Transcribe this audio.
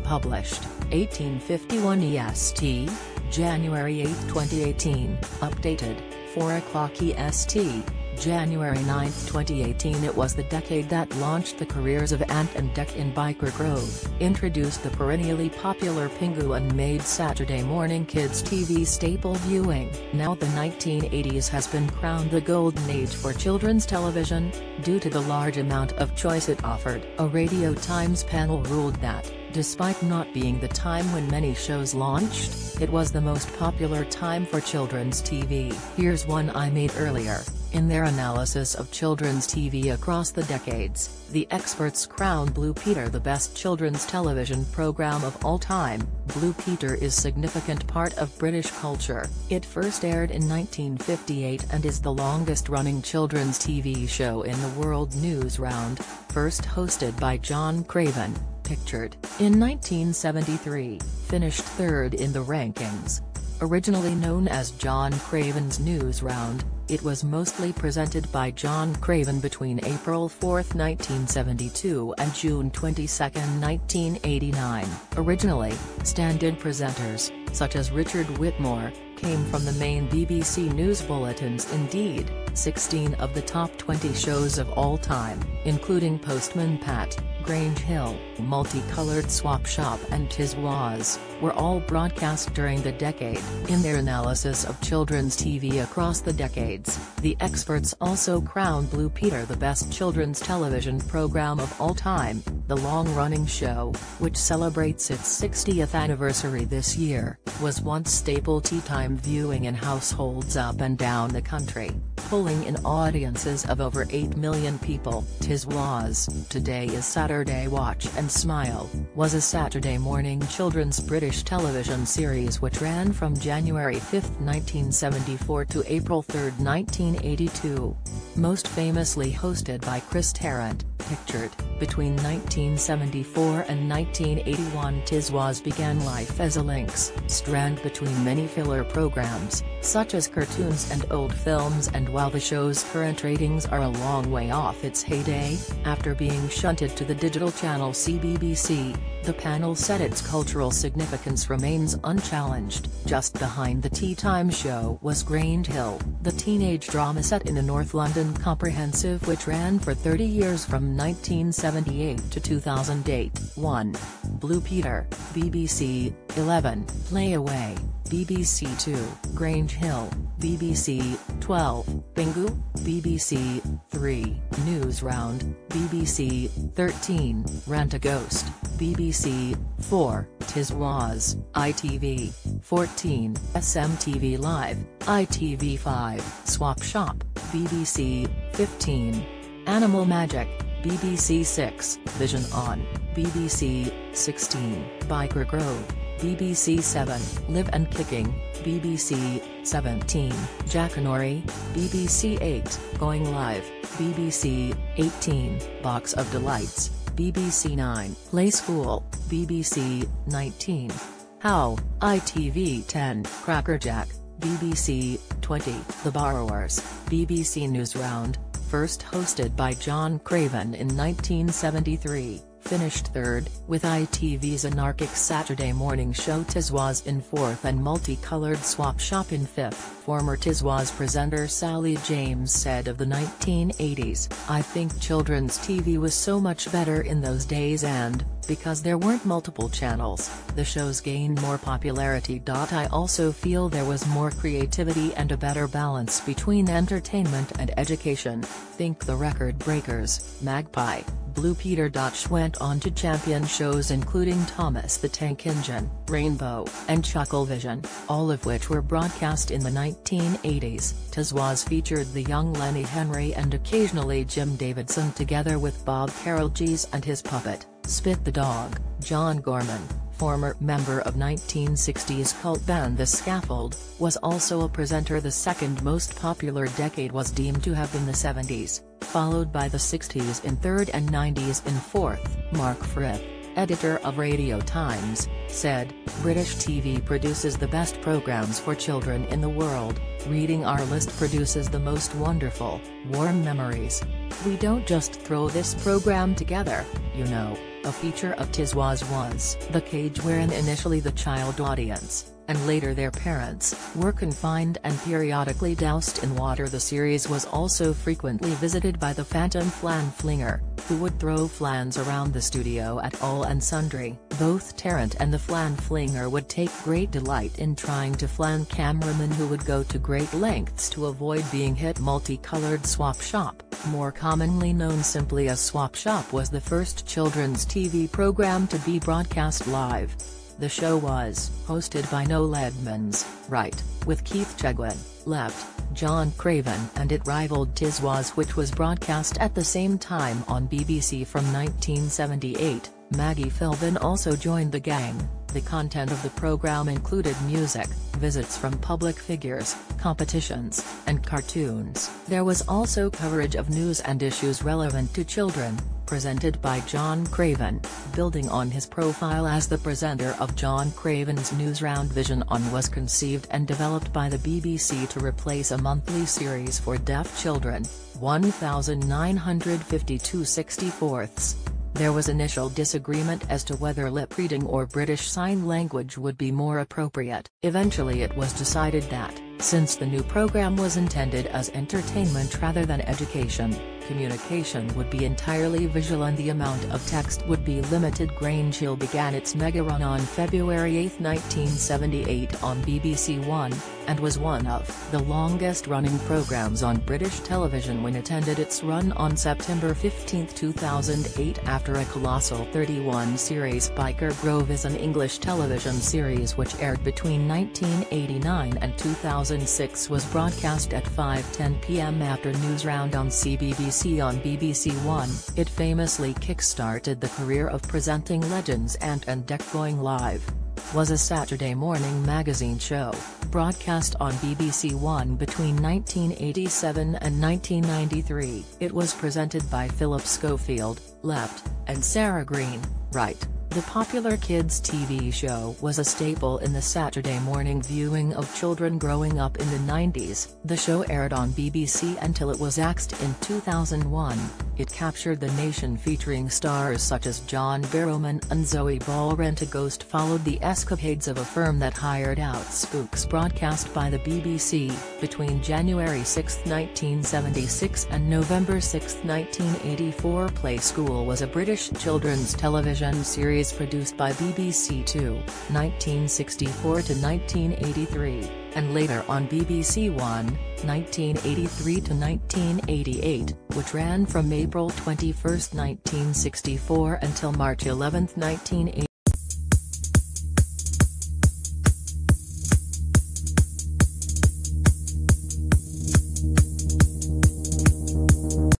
Published, 1851 EST, January 8, 2018, updated, 4:00 EST, January 9, 2018. It was the decade that launched the careers of Ant and Dec in Byker Grove, introduced the perennially popular Pingu and made Saturday morning kids' TV staple viewing. Now the 1980s has been crowned the golden age for children's television, due to the large amount of choice it offered. A Radio Times panel ruled that, despite not being the time when many shows launched, it was the most popular time for children's TV. Here's one I made earlier. In their analysis of children's TV across the decades, the experts crowned Blue Peter the best children's television program of all time. Blue Peter is a significant part of British culture. It first aired in 1958 and is the longest-running children's TV show in the world. Newsround, first hosted by John Craven, pictured in 1973, finished third in the rankings. Originally known as John Craven's Newsround, it was mostly presented by John Craven between April 4, 1972 and June 22, 1989. Originally, stand-in presenters, such as Richard Whitmore, came from the main BBC News bulletins. Indeed, 16 of the top 20 shows of all time, including Postman Pat, Grange Hill, Multicolored Swap Shop and Tiswas, were all broadcast during the decade. In their analysis of children's TV across the decades, the experts also crowned Blue Peter the best children's television program of all time. The long-running show, which celebrates its 60th anniversary this year, was once staple tea-time viewing in households up and down the country, pulling in audiences of over 8 million people. Tiswas, Today is Saturday Watch and Smile, was a Saturday morning children's British television series which ran from January 5, 1974 to April 3, 1982. Most famously hosted by Chris Tarrant, pictured, between 1974 and 1981. Tiswas began life as a links strand between many filler programs, such as cartoons and old films, and while the show's current ratings are a long way off its heyday, after being shunted to the digital channel CBBC, the panel said its cultural significance remains unchallenged. Just behind the tea time show was Grange Hill, the teenage drama set in a North London comprehensive which ran for 30 years from 1978 to 2008. 1. Blue Peter, BBC, 11, Play Away, BBC 2, Grange Hill, BBC, 12, Pingu, BBC, 3, Newsround, BBC, 13, Rent-A-Ghost, BBC, 4, Tiswas, ITV, 14, SMTV Live, ITV5, Swap Shop, BBC, 15, Animal Magic, BBC 6, Vision On, BBC, 16, Byker Grove, BBC 7, Live and Kicking, BBC, 17, Jackanory, BBC 8, Going Live, BBC, 18, Box of Delights, BBC 9, Play School, BBC, 19, How, ITV 10, Crackerjack, BBC, 20, The Borrowers, BBC Newsround, first hosted by John Craven in 1973. Finished third, with ITV's anarchic Saturday morning show Tiswas in fourth and Multicolored Swap Shop in fifth. Former Tiswas presenter Sally James said of the 1980s, "I think children's TV was so much better in those days and, because there weren't multiple channels, the shows gained more popularity. I also feel there was more creativity and a better balance between entertainment and education. Think The Record Breakers, Magpie, Blue Peter." She went on to champion shows including Thomas the Tank Engine, Rainbow, and Chucklevision, all of which were broadcast in the 1980s. Tiswas featured the young Lenny Henry and occasionally Jim Davidson together with Bob Carolgees and his puppet, Spit the Dog. John Gorman, former member of 1960s cult band The Scaffold, was also a presenter. The second most popular decade was deemed to have been the 70s, followed by the 60s in third and 90s in fourth. Mark Frith, editor of Radio Times, said, "British TV produces the best programs for children in the world. Reading our list produces the most wonderful, warm memories. We don't just throw this program together, you know. A feature of Tiswas was the cage wherein initially the child audience, and later their parents, were confined and periodically doused in water. The series was also frequently visited by the phantom flan flinger, who would throw flans around the studio at all and sundry. Both Tarrant and the flan flinger would take great delight in trying to flan cameramen who would go to great lengths to avoid being hit. Multicolored Swap Shop, more commonly known simply as Swap Shop, was the first children's TV program to be broadcast live. The show was hosted by Noel Edmonds, right, with Keith Chegwin, left, John Craven, and it rivaled Tiswas, which was broadcast at the same time on BBC from 1978. Maggie Philbin also joined the gang. The content of the program included music, visits from public figures, competitions, and cartoons. There was also coverage of news and issues relevant to children, presented by John Craven, building on his profile as the presenter of John Craven's Newsround. Vision On was conceived and developed by the BBC to replace a monthly series for deaf children, 1952 64ths. There was initial disagreement as to whether lip reading or British Sign Language would be more appropriate. Eventually it was decided that, since the new program was intended as entertainment rather than education, communication would be entirely visual and the amount of text would be limited. Grange Hill began its mega run on February 8, 1978 on BBC One, and was one of the longest-running programs on British television when it ended its run on September 15, 2008 after a colossal 31-series. Byker Grove is an English television series which aired between 1989 and 2006, was broadcast at 5:10 p.m. after Newsround on CBBC on BBC One. It famously kick-started the career of presenting legends Ant and Dec. Going Live was a Saturday morning magazine show, broadcast on BBC One between 1987 and 1993. It was presented by Philip Schofield, left, and Sarah Green, right. The popular kids' TV show was a staple in the Saturday morning viewing of children growing up in the 90s. The show aired on BBC until it was axed in 2001. It captured the nation, featuring stars such as John Barrowman and Zoe Ball. Rent-A-Ghost followed the escapades of a firm that hired out spooks. Broadcast by the BBC between January 6, 1976 and November 6, 1984. Play School was a British children's television series produced by BBC Two, 1964 to 1983, and later on BBC One, 1983 to 1988, which ran from April 21, 1964 until March 11, 1988.